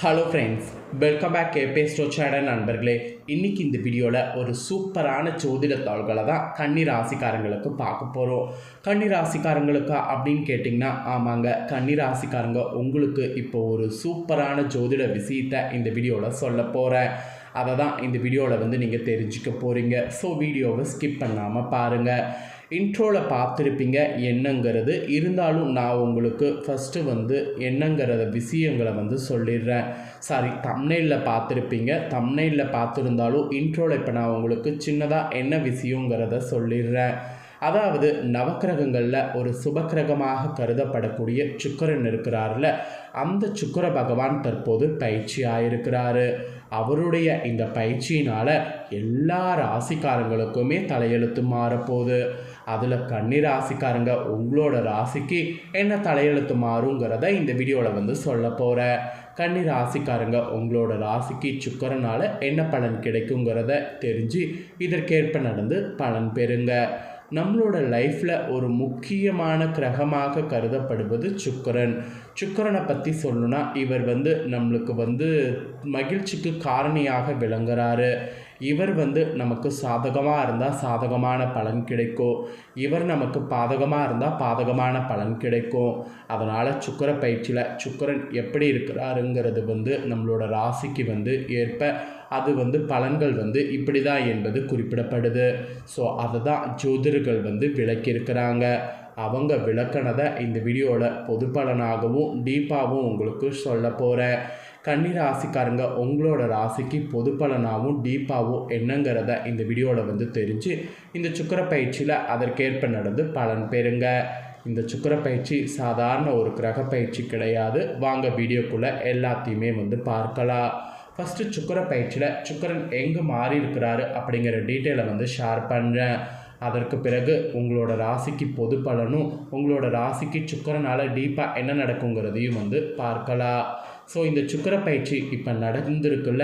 Hello friends, welcome back கேபே ஸ்டோ channel நண்பர்களே. இன்றைக்கி இந்த வீடியோவில் ஒரு சூப்பரான ஜோதிட தாள்களை தான் கன்னி ராசிக்காரங்களுக்கு பார்க்க போகிறோம். கன்னி ராசிக்காரங்களுக்கா அப்படின்னு கேட்டிங்கன்னா, ஆமாங்க, கன்னி ராசிக்காரங்க உங்களுக்கு இப்போ ஒரு சூப்பரான ஜோதிட விஷயத்தை இந்த வீடியோவில் சொல்ல போகிறேன். அதை தான் இந்த வீடியோவில் நீங்கள் தெரிஞ்சுக்க போகிறீங்க. ஸோ வீடியோவை ஸ்கிப் பண்ணாமல் பாருங்கள். இன்ட்ரோவில் பார்த்துருப்பீங்க என்னங்கிறது, இருந்தாலும் நான் உங்களுக்கு ஃபஸ்ட்டு என்னங்கிறத விஷயங்களை சொல்லிடுறேன். சாரி, தம்ப்நெயிலில் பார்த்துருப்பீங்க. தம்ப்நெயிலில் பார்த்துருந்தாலும் இன்ட்ரோவில் இப்போ நான் உங்களுக்கு சின்னதாக என்ன விஷயங்கிறத சொல்லிடுறேன். அதாவது நவக்கிரகங்களில் ஒரு சுபக்கிரகமாக கருதப்படக்கூடிய சுக்கிரன் இருக்கிறார்ல, அந்த சுக்கிர பகவான் தற்போது பயிற்சி ஆயிருக்கிறாரு. அவருடைய இந்த பயிற்சியினால் எல்லா ராசிக்காரங்களுக்குமே தலையெழுத்து மாறப்போகுது. அதில் கன்னி ராசிக்காரங்க உங்களோட ராசிக்கு என்ன தலையெழுத்து மாறுங்கிறத இந்த வீடியோவில் சொல்ல போகிறேன். கன்னி ராசிக்காரங்க உங்களோட ராசிக்கு சுக்கிரனால் என்ன பலன் கிடைக்குங்கிறத தெரிஞ்சு இதற்கேற்ப நடந்து பலன் பெறுங்க. நம்மளோட லைஃப்பில் ஒரு முக்கியமான கிரகமாக கருதப்படுவது சுக்கிரன். சுக்கிரனை பற்றி சொல்லணுன்னா, இவர் நம்மளுக்கு மகிழ்ச்சிக்கு காரணியாக விளங்குறாரு. இவர் நமக்கு சாதகமாக இருந்தால் சாதகமான பலன் கிடைக்கும், இவர் நமக்கு பாதகமாக இருந்தால் பாதகமான பலன் கிடைக்கும். அதனால் சுக்கிர பயிற்சியில் சுக்கிரன் எப்படி இருக்கிறாருங்கிறது நம்மளோட ராசிக்கு ஏற்ப அது பலன்கள் இப்படி தான் என்பது குறிப்பிடப்படுது. ஸோ அதை தான் ஜோதிடர்கள் விளக்கியிருக்கிறாங்க. அவங்க விளக்கினதை இந்த வீடியோவில் பொது பலனாகவும் டீப்பாகவும் உங்களுக்கு சொல்ல போகிறேன். கன்னி ராசிக்காரங்க உங்களோட ராசிக்கு பொது பலனாகவும் டீப்பாகவும் என்னங்கிறத இந்த வீடியோவில் தெரிஞ்சு இந்த சுக்கிர பயிற்சியில் அதற்கேற்ப நடந்து பலன் பெறுங்க. இந்த சுக்கிர பயிற்சி சாதாரண ஒரு கிரக பயிற்சி கிடையாது. வாங்க வீடியோக்குள்ளே எல்லாத்தையுமே பார்க்கலாம். ஃபஸ்ட்டு சுக்கிர பயிற்சியில் சுக்கிரன் எங்கே மாறி இருக்கிறாரு அப்படிங்கிற டீட்டெயிலை ஷேர் பண்ணுறேன். அதற்கு பிறகு உங்களோட ராசிக்கு பொது பலனும் உங்களோட ராசிக்கு சுக்கிரனால் டீப்பாக என்ன நடக்குங்கிறதையும் பார்க்கலாம். ஸோ இந்த சுக்கிர பயிற்சி இப்போ நடந்திருக்குல்ல,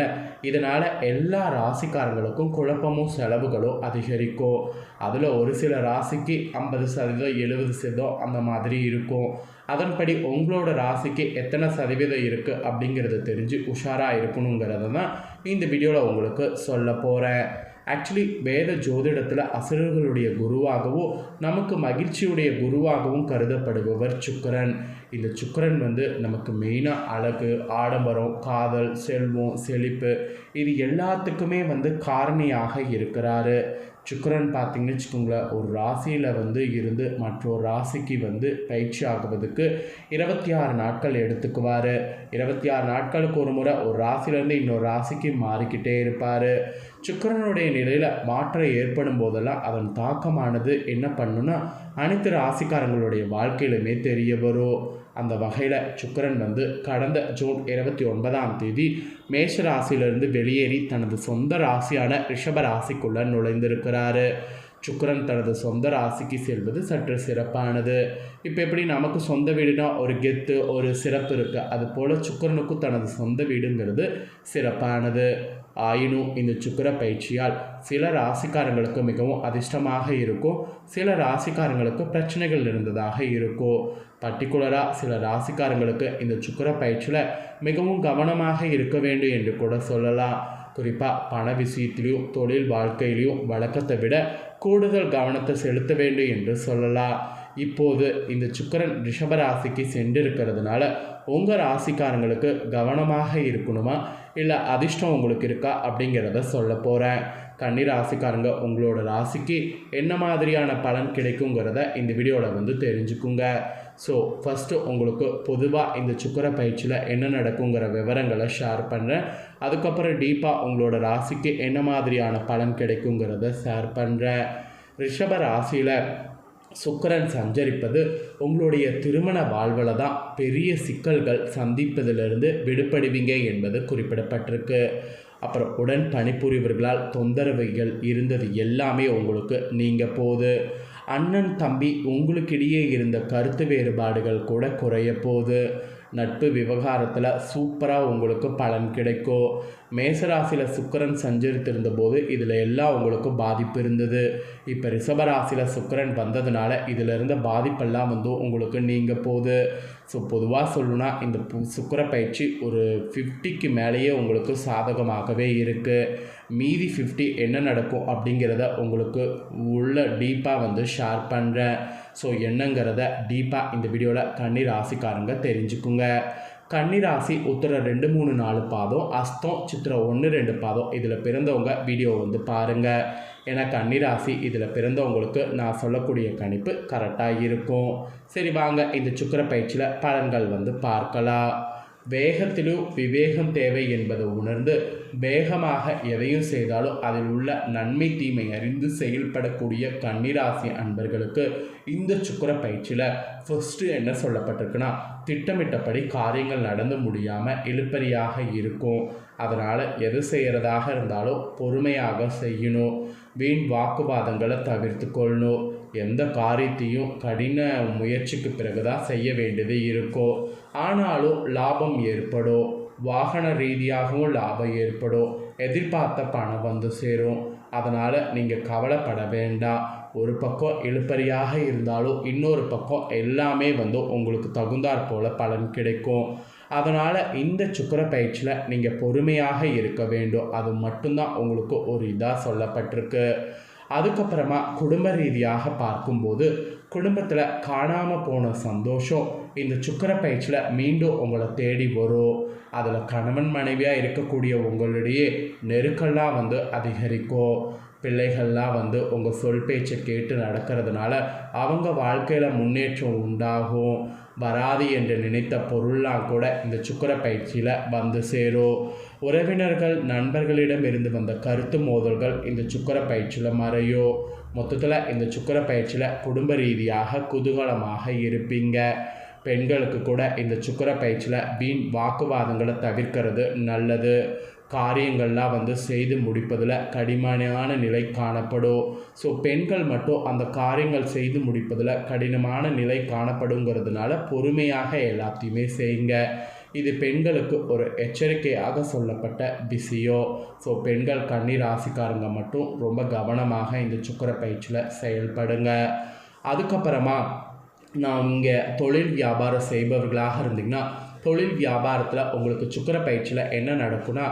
இதனால் எல்லா ராசிக்காரங்களுக்கும் குழப்பமும் செலவுகளும் அதிகரிக்கும். அதில் ஒரு சில ராசிக்கு 50%, 70% அந்த மாதிரி இருக்கும். அதன்படி உங்களோட ராசிக்கு எத்தனை சதவீதம் இருக்குது அப்படிங்கிறத தெரிஞ்சு உஷாராக இருக்கணுங்கிறத தான் இந்த வீடியோவில் உங்களுக்கு சொல்ல போகிறேன். ஆக்சுவலி வேத ஜோதிடத்தில் அசுரர்களுடைய குருவாகவும் நமக்கு மகிழ்ச்சியுடைய குருவாகவும் கருதப்படுபவர் சுக்கிரன். இந்த சுக்கிரன் நமக்கு மெயினாக அழகு, ஆடம்பரம், காதல், செல்வம், செழிப்பு இது எல்லாத்துக்குமே காரணியாக இருக்கிறாரு. சுக்கிரன் பார்த்திங்கன்னு வச்சுக்கோங்களேன், ஒரு ராசியில் இருந்து மற்றொரு ராசிக்கு பயிற்சி ஆகுவதுக்கு 26 நாட்கள் எடுத்துக்குவார். 26 நாட்களுக்கு ஒரு முறை ஒரு ராசியிலேருந்து இன்னொரு ராசிக்கு மாறிக்கிட்டே இருப்பார். சுக்கிரனுடைய நிலையில் மாற்றம் ஏற்படும் போதெல்லாம் அதன் தாக்கமானது என்ன பண்ணுன்னா அனைத்து ராசிக்காரங்களுடைய வாழ்க்கையிலுமே தெரிய வரும். அந்த வகையில் சுக்கிரன் கடந்த ஜூன் 29ஆம் தேதி மேஷ ராசியிலிருந்து வெளியேறி தனது சொந்த ராசியான ரிஷப ராசிக்குள்ளே நுழைந்திருக்கிறாரு. சுக்கிரன் தனது சொந்த ராசிக்கு செல்வது சற்று சிறப்பானது. இப்போ எப்படி நமக்கு சொந்த வீடுனா ஒரு கெத்து, ஒரு சிறப்பு இருக்குது, அதுபோல் சுக்கிரனுக்கும் தனது சொந்த வீடுங்கிறது சிறப்பானது. ஆயினும் இந்த சுக்கிர பயிற்சியால் சில ராசிக்காரங்களுக்கு மிகவும் அதிர்ஷ்டமாக இருக்கும், சில ராசிக்காரங்களுக்கு பிரச்சனைகள் இருந்ததாக இருக்கும். பர்டிகுலராக சில ராசிக்காரங்களுக்கு இந்த சுக்கிர பயிற்சியில் மிகவும் கவனமாக இருக்க வேண்டும் என்று கூட சொல்லலாம். குறிப்பாக பண விஷயத்திலையும் தொழில் வாழ்க்கையிலையும் வழக்கத்தை விட கூடுதல் கவனத்தை செலுத்த வேண்டும் என்று சொல்லலாம். இப்போது இந்த சுக்கிரன் ரிஷபராசிக்கு சென்றிருக்கிறதுனால உங்கள் ராசிக்காரங்களுக்கு கவனமாக இருக்கணுமா இல்லை அதிர்ஷ்டம் உங்களுக்கு இருக்கா அப்படிங்கிறத சொல்ல போகிறேன். கன்னி ராசிக்காரங்க உங்களோட ராசிக்கு என்ன மாதிரியான பலன் கிடைக்குங்கிறத இந்த வீடியோவில் தெரிஞ்சுக்குங்க. ஸோ ஃபஸ்ட்டு உங்களுக்கு பொதுவாக இந்த சுக்கிர பயிற்சியில் என்ன நடக்குங்கிற விவரங்களை ஷேர் பண்ணுறேன். அதுக்கப்புறம் டீப்பாக உங்களோட ராசிக்கு என்ன மாதிரியான பலன் கிடைக்குங்கிறத ஷேர் பண்ணுறேன். ரிஷப ராசியில் சுக்கிரன் சஞ்சரிப்பது உங்களுடைய திருமண வாழ்வில் தான் பெரிய சிக்கல்கள் சந்திப்பதிலிருந்து விடுபடுவீங்க என்பது குறிப்பிடப்பட்டிருக்கு. அப்புறம் உடன் பணிபுரிவர்களால் தொந்தரவுகள் இருந்தது எல்லாமே உங்களுக்கு நீங்கள் போகுது. அண்ணன் தம்பி உங்களுக்கிடையே இருந்த கருத்து வேறுபாடுகள் கூட குறைய போகுது. நட்பு விவகாரத்தில் சூப்பராக உங்களுக்கு பலன் கிடைக்கும். மேசராசியில் சுக்கிரன் சஞ்சரித்திருந்த போது இதில் எல்லாம் உங்களுக்கு பாதிப்பு இருந்தது. இப்போ ரிஷபராசியில் சுக்கிரன் வந்ததுனால இதில் இருந்த பாதிப்பெல்லாம் வந்து உங்களுக்கு நீங்க போகுது. ஸோ பொதுவாக சொல்லணும்னா இந்த சுக்கிர பயிற்சி ஒரு 50க்கு மேலேயே உங்களுக்கு சாதகமாகவே இருக்குது. மீதி 50 என்ன நடக்கும் அப்படிங்கிறத உங்களுக்கு உள்ள டீப்பாக வந்து ஷேர் பண்ணுறேன். ஸோ என்னங்கிறத டீப்பாக இந்த வீடியோவில் கன்னி ராசிக்காரங்க தெரிஞ்சுக்குங்க. கன்னி ராசி உத்திரம் 2, 3, 4 பாதம், அஸ்தம், சித்திரம் 1, 2 பாதம் இதில் பிறந்தவங்க வீடியோ வந்து பாருங்கள். ஏன்னா கன்னி ராசி இதில் பிறந்தவங்களுக்கு நான் சொல்லக்கூடிய கணிப்பு கரெக்டாக இருக்கும். சரி வாங்க இந்த சுக்கிர பயிற்சியில் பலன்கள் வந்து பார்க்கலாம். வேகத்திலும் விவேகம் தேவை என்பதை உணர்ந்து வேகமாக எதையும் செய்தாலும் அதில் உள்ள நன்மை தீமை அறிந்து செயல்படக்கூடிய கன்னிராசி அன்பர்களுக்கு இந்த சுக்கிர பயிற்சியில் ஃபர்ஸ்ட்டு என்ன சொல்லப்பட்டிருக்குன்னா, திட்டமிட்டபடி காரியங்கள் நடந்து முடியாமல் இழுபறியாக இருக்கும். அதனால் எது செய்கிறதாக இருந்தாலும் பொறுமையாக செய்யணும். வீண் வாக்குவாதங்களை தவிர்த்து கொள்ளணும். எந்த காரியத்தையும் கடின முயற்சிக்கு பிறகு தான் செய்ய வேண்டியது இருக்கும். ஆனாலும் லாபம் ஏற்படும். வாகன ரீதியாகவும் லாபம் ஏற்படும். எதிர்பார்த்த பணம் வந்து சேரும். அதனால் நீங்கள் கவலைப்பட வேண்டாம். ஒரு பக்கம் இழுபறியாக இருந்தாலும் இன்னொரு பக்கம் எல்லாமே வந்து உங்களுக்கு தகுந்தாற் போல பலன் கிடைக்கும். அதனால் இந்த சுக்கிர பயிற்சியில் நீங்கள் பொறுமையாக இருக்க வேண்டும். அது மட்டும்தான் உங்களுக்கு ஒரு இதாக சொல்லப்பட்டிருக்கு. அதுக்கப்புறமா குடும்ப ரீதியாக பார்க்கும்போது குடும்பத்தில் காணாமல் போன சந்தோஷம் இந்த சுக்கிர பயிற்சியில் மீண்டும் உங்களை தேடி வரும். அதில் கணவன் மனைவியாக இருக்கக்கூடிய உங்களுடைய நெருக்கெல்லாம் வந்து அதிகரிக்கும். பிள்ளைகள்லாம் வந்து உங்கள் சொல் பேச்சை கேட்டு நடக்கிறதுனால அவங்க வாழ்க்கையில் முன்னேற்றம் உண்டாகும். வராது என்று நினைத்த பொருள்லாம் கூட இந்த சுக்கிர பயிற்சியில் வந்து சேரும். உறவினர்கள் நண்பர்களிடம் இருந்து வந்த கருத்து மோதல்கள் இந்த சுக்கிர பயிற்சியில் மறையும். மொத்தத்தில் இந்த சுக்கிர பயிற்சியில் குடும்ப ரீதியாக குதூகலமாக இருப்பீங்க. பெண்களுக்கு கூட இந்த சுக்கிர பயிற்சியில் வீண் வாக்குவாதங்களை தவிர்க்கிறது நல்லது. காரியங்கள்லாம் வந்து செய்து முடிப்பதில் கடினமான நிலை காணப்படும். ஸோ பெண்கள் மட்டும் அந்த காரியங்கள் செய்து முடிப்பதில் கடினமான நிலை காணப்படுங்கிறதுனால பொறுமையாக எல்லாத்தையுமே செய்யுங்க. இது பெண்களுக்கு ஒரு எச்சரிக்கையாக சொல்லப்பட்ட விஷயம். ஸோ பெண்கள் கன்னி ராசிக்காரங்க மட்டும் ரொம்ப கவனமாக இந்த சுக்கிர பயிற்சியில் செயல்படுங்க. அதுக்கப்புறமா நான் இங்கே தொழில் வியாபாரம் செய்பவர்களாக இருந்தீங்கன்னா தொழில் வியாபாரத்தில் உங்களுக்கு சுக்கிர பயிற்சியில் என்ன நடக்கும்னா,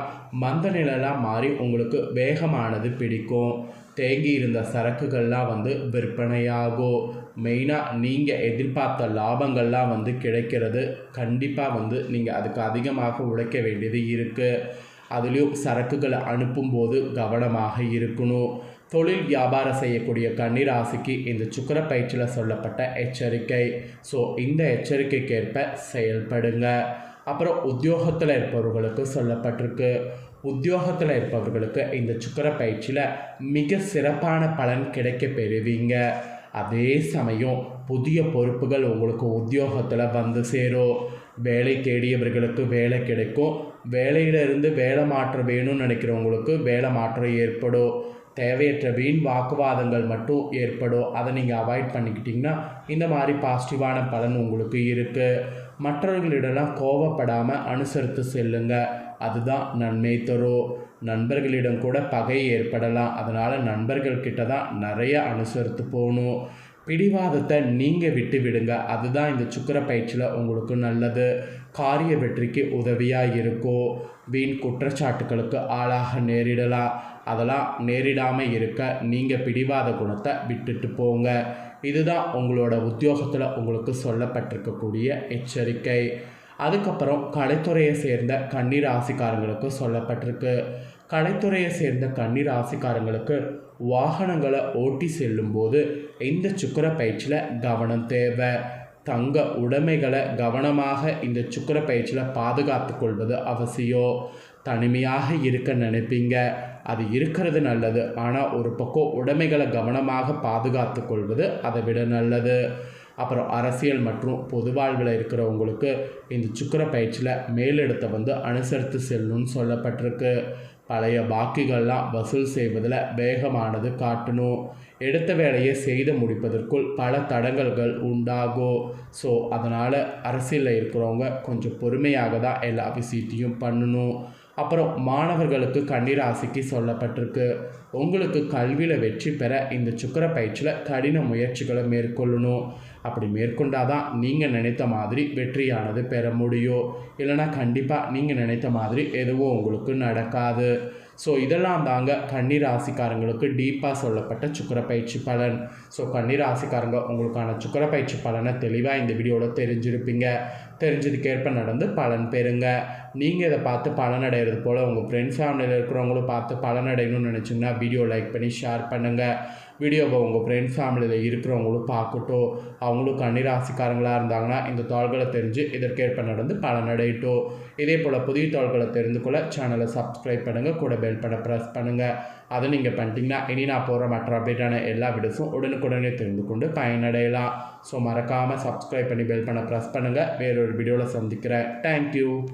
மந்த நிலையெல்லாம் மாறி உங்களுக்கு வேகமானது பிடிக்கும். தேங்கி இருந்த சரக்குகள்லாம் வந்து விற்பனையாகும். மெயினாக நீங்கள் எதிர்பார்த்த லாபங்கள்லாம் வந்து கிடைக்கிறது. கண்டிப்பாக வந்து நீங்கள் அதுக்கு அதிகமாக உழைக்க வேண்டியது இருக்குது. அதுலேயும் சரக்குகளை அனுப்பும்போது கவனமாக இருக்கணும். தொழில் வியாபாரம் செய்யக்கூடிய கன்னிராசிக்கு இந்த சுக்கிர பயிற்சியில் சொல்லப்பட்ட எச்சரிக்கை. ஸோ இந்த எச்சரிக்கைக்கேற்ப செயல்படுங்க. அப்புறம் உத்தியோகத்தில் இருப்பவர்களுக்கு சொல்லப்பட்டிருக்கு. உத்தியோகத்தில் இருப்பவர்களுக்கு இந்த சுக்கிர பயிற்சியில் மிக சிறப்பான பலன் கிடைக்க பெறுவீங்க. அதே சமயம் புதிய பொறுப்புகள் உங்களுக்கு உத்தியோகத்தில் வந்து சேரும். வேலை தேடியவர்களுக்கு வேலை கிடைக்கும். வேலையிலிருந்து வேலை மாற்றம் வேணும்னு நினைக்கிறவங்களுக்கு வேலை மாற்றம் ஏற்படும். தேவையற்ற வீண் வாக்குவாதங்கள் மட்டும் ஏற்படும். அதை நீங்கள் அவாய்ட் பண்ணிக்கிட்டிங்கன்னா இந்த மாதிரி பாசிட்டிவான பலன் உங்களுக்கு இருக்குது. மற்றவர்களிடலாம் கோபப்படாமல் அனுசரித்து செல்லுங்க. அதுதான் நன்மை தரும். நண்பர்களிடம் கூட பகை ஏற்படலாம். அதனால் நண்பர்கள்கிட்ட தான் நிறைய அனுசரித்து போகணும். பிடிவாதத்தை நீங்கள் விட்டு விடுங்க. அதுதான் இந்த சுக்கிர பயிற்சியில் உங்களுக்கு நல்லது. காரிய வெற்றிக்கு உதவியாக இருக்கும். வீண் குற்றச்சாட்டுகளுக்கு ஆளாக நேரிடலாம். அதெல்லாம் நேரிடாமல் இருக்க நீங்கள் பிடிவாத குணத்தை விட்டுட்டு போங்க. இதுதான் உங்களோட உத்தியோகத்தில் உங்களுக்கு சொல்லப்பட்டிருக்கக்கூடிய எச்சரிக்கை. அதுக்கப்புறம் கலைத்துறையை சேர்ந்த கன்னி ராசிக்காரங்களுக்கு சொல்லப்பட்டிருக்கு. கலைத்துறையை சேர்ந்த கன்னி ராசிக்காரங்களுக்கு வாகனங்களை ஓட்டி செல்லும்போது இந்த சுக்கிர பயிற்சியில் கவனம் தேவை. தங்க உடைமைகளை கவனமாக இந்த சுக்கிர பயிற்சியில் பாதுகாத்து கொள்வது அவசியம். தனிமையாக இருக்க நினைப்பீங்க, அது இருக்கிறது நல்லது. ஆனால் ஒரு பக்கம் உடைமைகளை கவனமாக பாதுகாத்து கொள்வது அதை விட நல்லது. அப்புறம் அரசியல் மற்றும் பொது வாழ்வில் இருக்கிறவங்களுக்கு இந்த சுக்கிர பயிற்சியில் மேலிடத்தை வந்து அனுசரித்து செல்லணும்னு சொல்லப்பட்டிருக்கு. பழைய பாக்கிகள்லாம் வசூல் செய்வதில் வேகமானது காட்டணும். எடுத்த வேலையை செய்து முடிப்பதற்குள் பல தடங்கல்கள் உண்டாகும். ஸோ அதனால் அரசியலில் இருக்கிறவங்க கொஞ்சம் பொறுமையாக தான் எல்லா விஷயத்தையும் பண்ணணும். அப்புறம் மாணவர்களுக்கு கன்னிராசிக்கு சொல்லப்பட்டிருக்கு, உங்களுக்கு கல்வியில் வெற்றி பெற இந்த சுக்கிர பயிற்சியில் கடின முயற்சிகளை மேற்கொள்ளணும். அப்படி மேற்கொண்டாதான் நீங்கள் நினைத்த மாதிரி வெற்றியானது பெற முடியும். இல்லைனா கண்டிப்பாக நீங்கள் நினைத்த மாதிரி எதுவும் உங்களுக்கு நடக்காது. ஸோ இதெல்லாம் தாங்க கன்னிராசிக்காரங்களுக்கு டீப்பாக சொல்லப்பட்ட சுக்கிர பயிற்சி பலன். ஸோ கன்னிராசிக்காரங்க உங்களுக்கான சுக்கிர பயிற்சி பலனை தெளிவாக இந்த வீடியோவில் தெரிஞ்சிருப்பீங்க. தெரிஞ்சதுக்கேற்ப நடந்து பலன் பெறுங்க. நீங்கள் இதை பார்த்து பலனடைகிறது போல் உங்கள் ஃப்ரெண்ட்ஸ் ஃபேமிலியில் இருக்கிறவங்களும் பார்த்து பலனடையணும்னு நினச்சிங்கன்னா வீடியோ லைக் பண்ணி ஷேர் பண்ணுங்கள். வீடியோவை உங்கள் ஃப்ரெண்ட்ஸ் ஃபேமிலியில் இருக்கிறவங்களும் பார்க்கட்டும். அவங்களும் கன்னிராசிக்காரங்களாக இருந்தாங்கன்னா இந்த தாள்களை தெரிஞ்சு இதற்கேற்ப நடந்து பலனடையட்டும். இதே போல் புதிய தாள்களை தெரிந்து கொள்ள சேனலை சப்ஸ்கிரைப் பண்ணுங்கள், கூட பெல் பட்டனை ப்ரெஸ் பண்ணுங்கள். அதை நீங்கள் பண்ணிட்டீங்கன்னா இனி நான் போகிற மற்ற அப்டேட்டான எல்லா வீடியோஸும் உடனுக்குடனே தெரிந்து கொண்டு பயனடையலாம். ஸோ மறக்காமல் சப்ஸ்கிரைப் பண்ணி பெல் பண்ண ப்ரெஸ் பண்ணுங்கள். வேறொரு வீடியோவில் சந்திக்கிறேன். தேங்க்யூ.